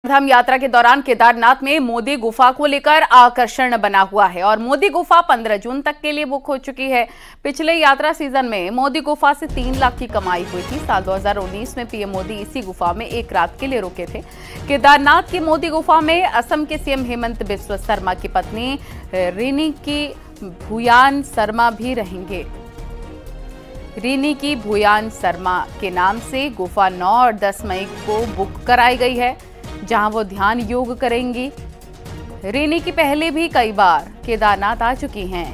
धाम यात्रा के दौरान केदारनाथ में मोदी गुफा को लेकर आकर्षण बना हुआ है और मोदी गुफा 15 जून तक के लिए बुक हो चुकी है। पिछले यात्रा सीजन में मोदी गुफा से 3 लाख की कमाई हुई थी। साल 2019 में पीएम मोदी इसी गुफा में एक रात के लिए रुके थे। केदारनाथ की मोदी गुफा में असम के सीएम हेमंत बिस्वा शर्मा की पत्नी रीनी की भूयान शर्मा भी रहेंगे। रीनी की भूयान शर्मा के नाम से गुफा 9 और 10 मई को बुक कराई गई है, जहां वो ध्यान योग करेंगी। रीनी की पहले भी कई बार केदारनाथ आ चुकी हैं।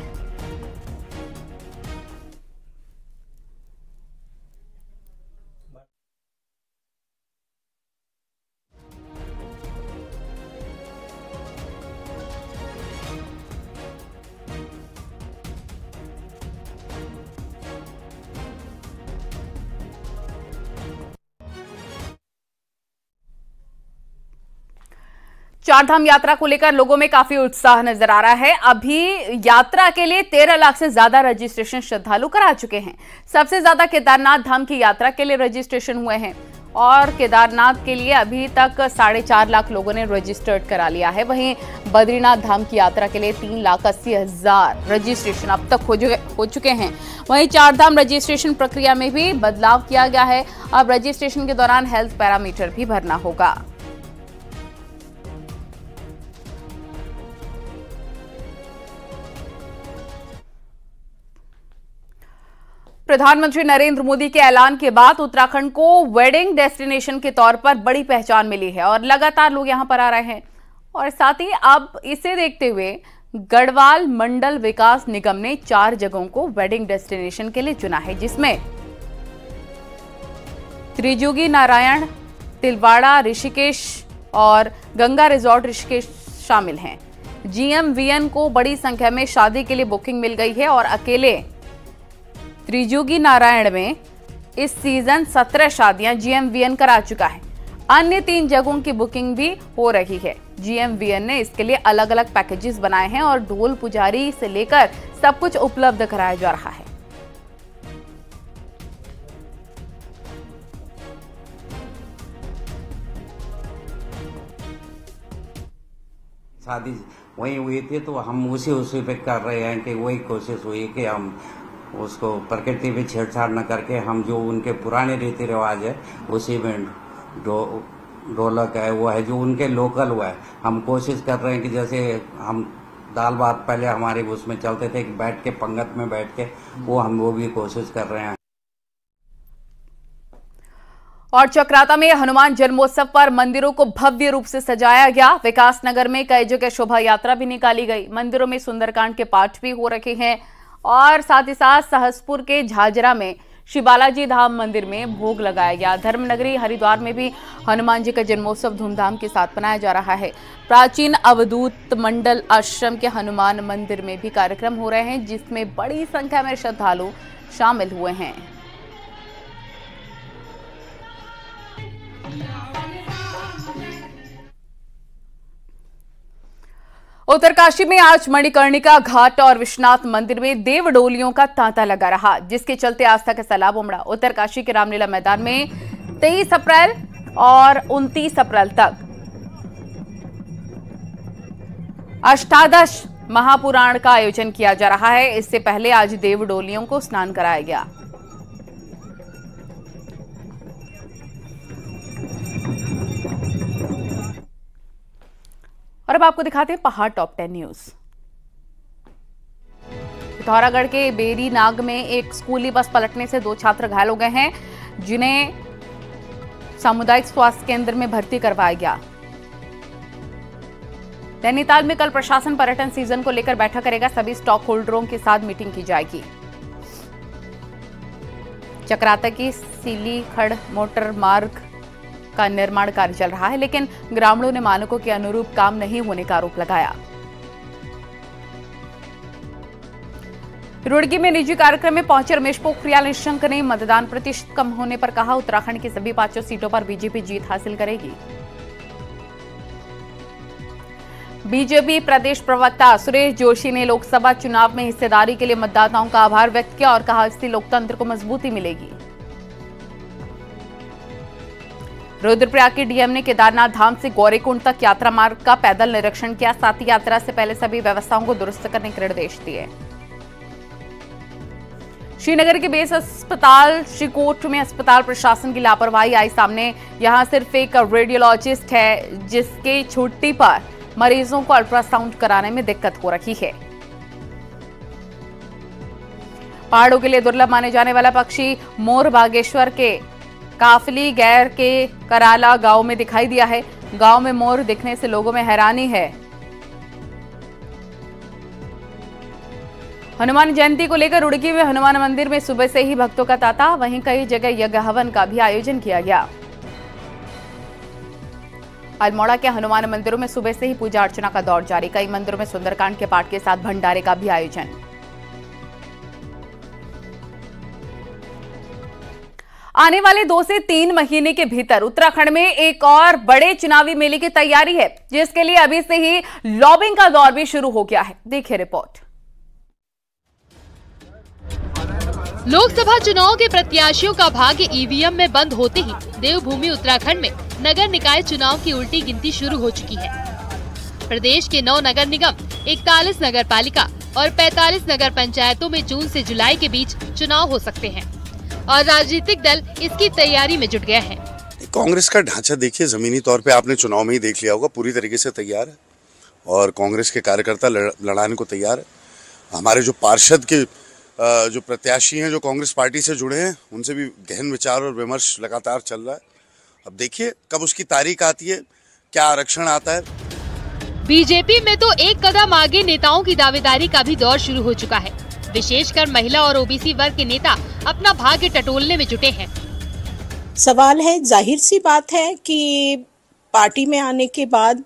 चारधाम यात्रा को लेकर लोगों में काफी उत्साह नजर आ रहा है। अभी यात्रा के लिए 13 लाख से ज्यादा रजिस्ट्रेशन श्रद्धालु करा चुके हैं। सबसे ज्यादा केदारनाथ धाम की यात्रा के लिए रजिस्ट्रेशन हुए हैं और केदारनाथ के लिए अभी तक 4.5 लाख लोगों ने रजिस्टर्ड करा लिया है। वहीं बद्रीनाथ धाम की यात्रा के लिए 3,80,000 रजिस्ट्रेशन अब तक हो चुके हैं। वहीं चारधाम रजिस्ट्रेशन प्रक्रिया में भी बदलाव किया गया है। अब रजिस्ट्रेशन के दौरान हेल्थ पैरामीटर भी भरना होगा। प्रधानमंत्री नरेंद्र मोदी के ऐलान के बाद उत्तराखंड को वेडिंग डेस्टिनेशन के तौर पर बड़ी पहचान मिली है और लगातार लोग यहां पर आ रहे हैं। और साथ ही अब इसे देखते हुए गढ़वाल मंडल विकास निगम ने 4 जगहों को वेडिंग डेस्टिनेशन के लिए चुना है, जिसमें त्रिजुगी नारायण, तिलवाड़ा ऋषिकेश और गंगा रिजॉर्ट ऋषिकेश शामिल हैं। जीएमवीएन को बड़ी संख्या में शादी के लिए बुकिंग मिल गई है और अकेले त्रिजुगी नारायण में इस सीजन 17 शादियां जीएमवीएन करा चुका है। अन्य 3 जगहों की बुकिंग भी हो रही है। जीएमवीएन ने इसके लिए अलग अलग पैकेजेस बनाए हैं और ढोल पुजारी से लेकर सब कुछ उपलब्ध कराया जा रहा है। शादी वही हुई थी तो हम उसी पे कर रहे हैं कि वही कोशिश हुई कि हम उसको प्रकृति में छेड़छाड़ न करके हम जो उनके पुराने रीति रिवाज है उसी में ढोलक है वो है जो उनके लोकल हुआ है। हम कोशिश कर रहे हैं कि जैसे हम दाल भात पहले हमारे उसमें चलते थे कि बैठ के पंगत में बैठ के वो भी कोशिश कर रहे हैं। और चक्राता में हनुमान जन्मोत्सव पर मंदिरों को भव्य रूप से सजाया गया। विकास नगर में कई जगह शोभा यात्रा भी निकाली गई। मंदिरों में सुंदरकांड के पाठ भी हो रखे हैं और साथ ही साथ सहसपुर के झाझरा में श्री बालाजी धाम मंदिर में भोग लगाया गया। धर्मनगरी हरिद्वार में भी हनुमान जी का जन्मोत्सव धूमधाम के साथ मनाया जा रहा है। प्राचीन अवधूत मंडल आश्रम के हनुमान मंदिर में भी कार्यक्रम हो रहे हैं, जिसमें बड़ी संख्या में श्रद्धालु शामिल हुए हैं। उत्तरकाशी में आज मणिकर्णिका घाट और विश्वनाथ मंदिर में देव डोलियों का तांता लगा रहा, जिसके चलते आस्था का सैलाब उमड़ा। उत्तरकाशी के रामलीला मैदान में 23 अप्रैल और 29 अप्रैल तक अष्टादश महापुराण का आयोजन किया जा रहा है। इससे पहले आज देव डोलियों को स्नान कराया गया। और अब आपको दिखाते हैं पहाड़ टॉप 10 न्यूज। पिथौरागढ़ के बेरी नाग में एक स्कूली बस पलटने से 2 छात्र घायल हो गए हैं, जिन्हें सामुदायिक स्वास्थ्य केंद्र में भर्ती करवाया गया। नैनीताल में कल प्रशासन पर्यटन सीजन को लेकर बैठक करेगा। सभी स्टॉक होल्डरों के साथ मीटिंग की जाएगी। चक्राता की सीलीखड़ मोटर मार्ग का निर्माण कार्य चल रहा है, लेकिन ग्रामीणों ने मानकों के अनुरूप काम नहीं होने का आरोप लगाया। रुड़की में निजी कार्यक्रम में पहुंचे रमेश पोखरियाल निशंक ने मतदान प्रतिशत कम होने पर कहा, उत्तराखंड की सभी 5 सीटों पर बीजेपी जीत हासिल करेगी। बीजेपी प्रदेश प्रवक्ता सुरेश जोशी ने लोकसभा चुनाव में हिस्सेदारी के लिए मतदाताओं का आभार व्यक्त किया और कहा, इससे लोकतंत्र को मजबूती मिलेगी। रुद्रप्रयाग के डीएम ने केदारनाथ धाम से गौरीकुंड तक यात्रा मार्ग का पैदल निरीक्षण किया। साथ ही यात्रा से पहले सभी व्यवस्थाओं को दुरुस्त करने के निर्देश दिए। श्रीनगर के बेस अस्पताल श्रीकोट में अस्पताल प्रशासन की लापरवाही आई सामने। यहां सिर्फ एक रेडियोलॉजिस्ट है जिसके छुट्टी पर मरीजों को अल्ट्रासाउंड कराने में दिक्कत हो रही है। पहाड़ों के लिए दुर्लभ माने जाने वाला पक्षी मोर बागेश्वर के काफली गैर के कराला गांव में दिखाई दिया है। गांव में मोर दिखने से लोगों में हैरानी है। हनुमान जयंती को लेकर रुड़की में हनुमान मंदिर में सुबह से ही भक्तों का तांता। वहीं कई जगह यज्ञ हवन का भी आयोजन किया गया। अल्मोड़ा के हनुमान मंदिरों में सुबह से ही पूजा अर्चना का दौर जारी। कई मंदिरों में सुंदरकांड के पाठ के साथ भंडारे का भी आयोजन। आने वाले 2 से 3 महीने के भीतर उत्तराखंड में एक और बड़े चुनावी मेले की तैयारी है, जिसके लिए अभी से ही लॉबिंग का दौर भी शुरू हो गया है। देखिए रिपोर्ट। लोकसभा चुनाव के प्रत्याशियों का भाग्य ईवीएम में बंद होते ही देवभूमि उत्तराखंड में नगर निकाय चुनाव की उल्टी गिनती शुरू हो चुकी है। प्रदेश के 9 नगर निगम, 41 नगर पालिका और 45 नगर पंचायतों में जून से जुलाई के बीच चुनाव हो सकते हैं और राजनीतिक दल इसकी तैयारी में जुट गए हैं। कांग्रेस का ढांचा देखिए, जमीनी तौर पे आपने चुनाव में ही देख लिया होगा, पूरी तरीके से तैयार है और कांग्रेस के कार्यकर्ता लड़ाने को तैयार है। हमारे जो पार्षद के जो प्रत्याशी हैं जो कांग्रेस पार्टी से जुड़े हैं, उनसे भी गहन विचार और विमर्श लगातार चल रहा है। अब देखिए कब उसकी तारीख आती है, क्या आरक्षण आता है। बीजेपी में तो एक कदम आगे नेताओं की दावेदारी का भी दौर शुरू हो चुका है। विशेषकर महिला और ओबीसी वर्ग के नेता अपना भाग्य टटोलने में जुटे हैं। सवाल है, जाहिर सी बात है कि पार्टी में आने के बाद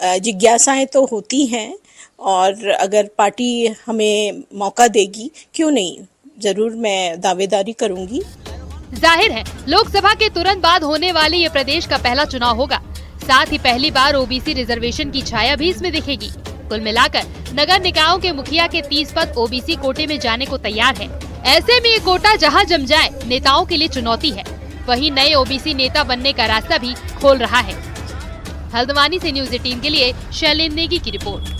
जिज्ञासाएं तो होती हैं और अगर पार्टी हमें मौका देगी, क्यों नहीं, जरूर मैं दावेदारी करूंगी। जाहिर है लोकसभा के तुरंत बाद होने वाले ये प्रदेश का पहला चुनाव होगा। साथ ही पहली बार ओबीसी रिजर्वेशन की छाया भी इसमें दिखेगी। कुल मिलाकर नगर निकायों के मुखिया के 30 पद ओबीसी कोटे में जाने को तैयार है। ऐसे में ये कोटा जहां जम जाए, नेताओं के लिए चुनौती है। वहीं नए ओबीसी नेता बनने का रास्ता भी खोल रहा है। हल्द्वानी से न्यूज़ 18 के लिए शैलेंद्र नेगी की रिपोर्ट।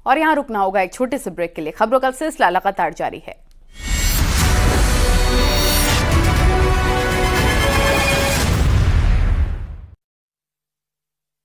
और यहाँ रुकना होगा एक छोटे से ब्रेक के लिए। खबरों का सिलसिला लगातार जारी है।